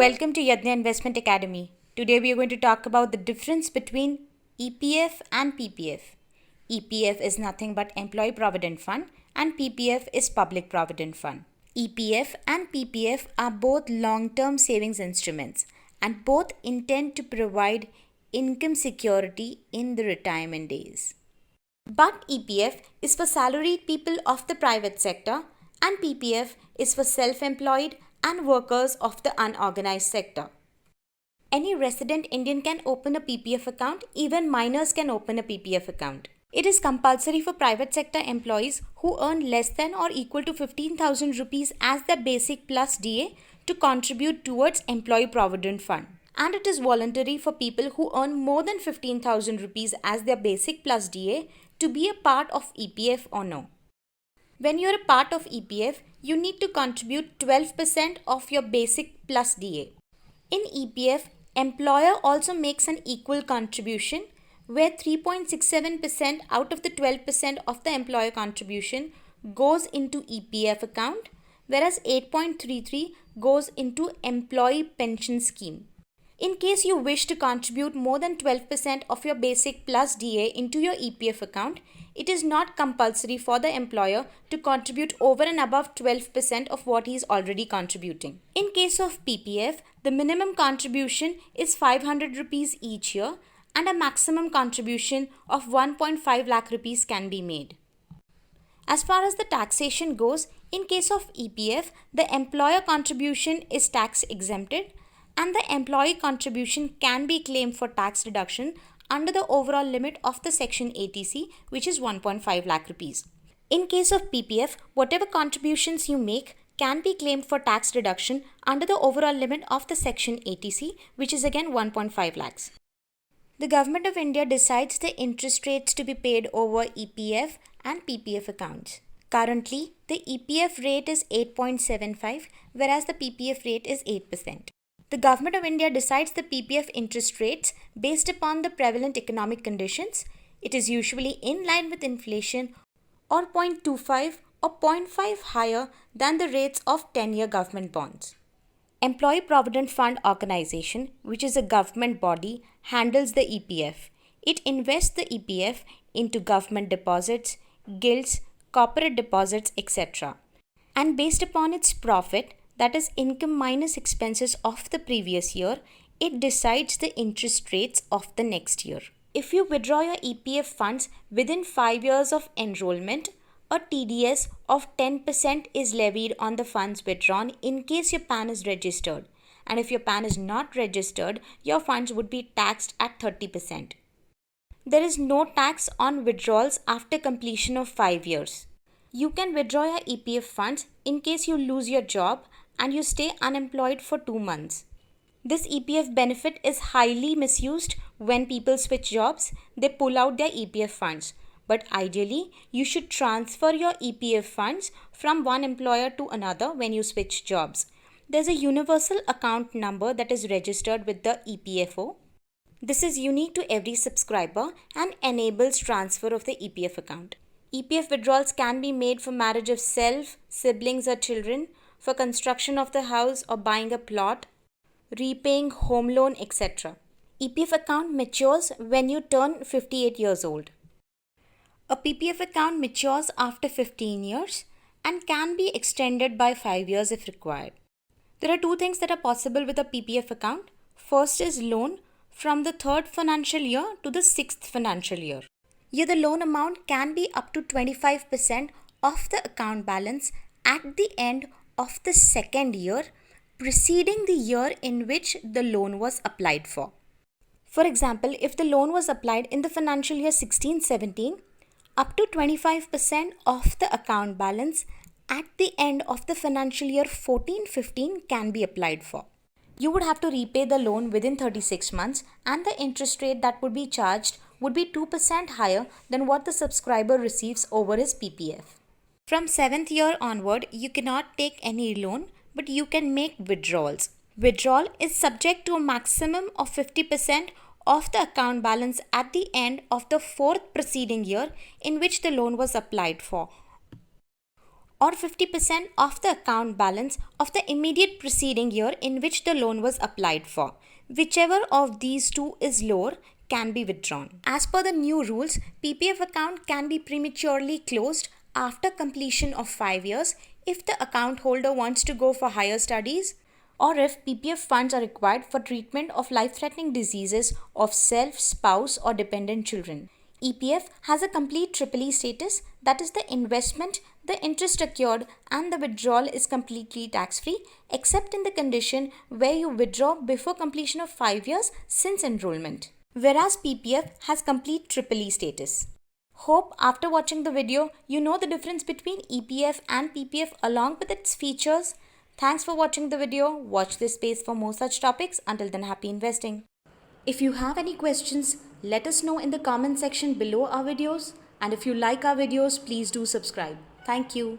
Welcome to Yadnya Investment Academy. Today we are going to talk about the difference between EPF and PPF. EPF is nothing but Employee Provident Fund and PPF is Public Provident Fund. EPF and PPF are both long-term savings instruments and both intend to provide income security in the retirement days. But EPF is for salaried people of the private sector and PPF is for self-employed and workers of the unorganized sector. Any resident Indian can open a PPF account, even minors can open a PPF account. It is compulsory for private sector employees who earn less than or equal to 15,000 rupees as their basic plus DA to contribute towards Employee Provident Fund. And it is voluntary for people who earn more than 15,000 rupees as their basic plus DA to be a part of EPF or no. When you are a part of EPF, you need to contribute 12% of your basic plus DA. In EPF, employer also makes an equal contribution where 3.67% out of the 12% of the employer contribution goes into EPF account, whereas 8.33 goes into employee pension scheme. In case you wish to contribute more than 12% of your basic plus DA into your EPF account, it is not compulsory for the employer to contribute over and above 12% of what he is already contributing. In case of PPF, the minimum contribution is 500 rupees each year and a maximum contribution of 1.5 lakh rupees can be made. As far as the taxation goes, in case of EPF, the employer contribution is tax exempted and the employee contribution can be claimed for tax deduction under the overall limit of the section ATC, which is 1.5 lakh rupees. In case of PPF, whatever contributions you make can be claimed for tax deduction under the overall limit of the section ATC, which is again 1.5 lakhs. The Government of India decides the interest rates to be paid over EPF and PPF accounts. Currently, the EPF rate is 8.75, whereas the PPF rate is 8%. The Government of India decides the PPF interest rates based upon the prevalent economic conditions. It is usually in line with inflation or 0.25 or 0.5 higher than the rates of 10-year government bonds. Employee Provident Fund Organization, which is a government body, handles the EPF. It invests the EPF into government deposits, guilds, corporate deposits, etc. And based upon its profit, that is income minus expenses of the previous year, it decides the interest rates of the next year. If you withdraw your EPF funds within 5 years of enrollment, a TDS of 10% is levied on the funds withdrawn in case your PAN is registered. And if your PAN is not registered, your funds would be taxed at 30%. There is no tax on withdrawals after completion of 5 years. You can withdraw your EPF funds in case you lose your job and you stay unemployed for 2 months. This EPF benefit is highly misused when people switch jobs. They pull out their EPF funds. But ideally, you should transfer your EPF funds from one employer to another when you switch jobs. There's a universal account number that is registered with the EPFO. This is unique to every subscriber and enables transfer of the EPF account. EPF withdrawals can be made for marriage of self, siblings or children, for construction of the house or buying a plot, repaying home loan, etc. EPF account matures when you turn 58 years old. A PPF account matures after 15 years and can be extended by 5 years if required. There are 2 things that are possible with a PPF account. First is loan from the 3rd financial year to the 6th financial year. Here the loan amount can be up to 25% of the account balance at the end of the 2nd year preceding the year in which the loan was applied for. For example, if the loan was applied in the financial year 16-17, up to 25% of the account balance at the end of the financial year 14-15 can be applied for. You would have to repay the loan within 36 months and the interest rate that would be charged would be 2% higher than what the subscriber receives over his PPF. From 7th year onward, you cannot take any loan, but you can make withdrawals. Withdrawal is subject to a maximum of 50% of the account balance at the end of the 4th preceding year in which the loan was applied for, or 50% of the account balance of the immediate preceding year in which the loan was applied for. Whichever of these two is lower can be withdrawn. As per the new rules, PPF account can be prematurely closed after completion of 5 years if the account holder wants to go for higher studies, or if PPF funds are required for treatment of life-threatening diseases of self, spouse, or dependent children. EPF has a complete EEE status, that is, the investment, the interest accrued, and the withdrawal is completely tax-free, except in the condition where you withdraw before completion of 5 years since enrollment. Whereas PPF has complete EEE status. Hope after watching the video, you know the difference between EPF and PPF along with its features. Thanks for watching the video. Watch this space for more such topics. Until then, happy investing. If you have any questions, let us know in the comment section below our videos. And if you like our videos, please do subscribe. Thank you.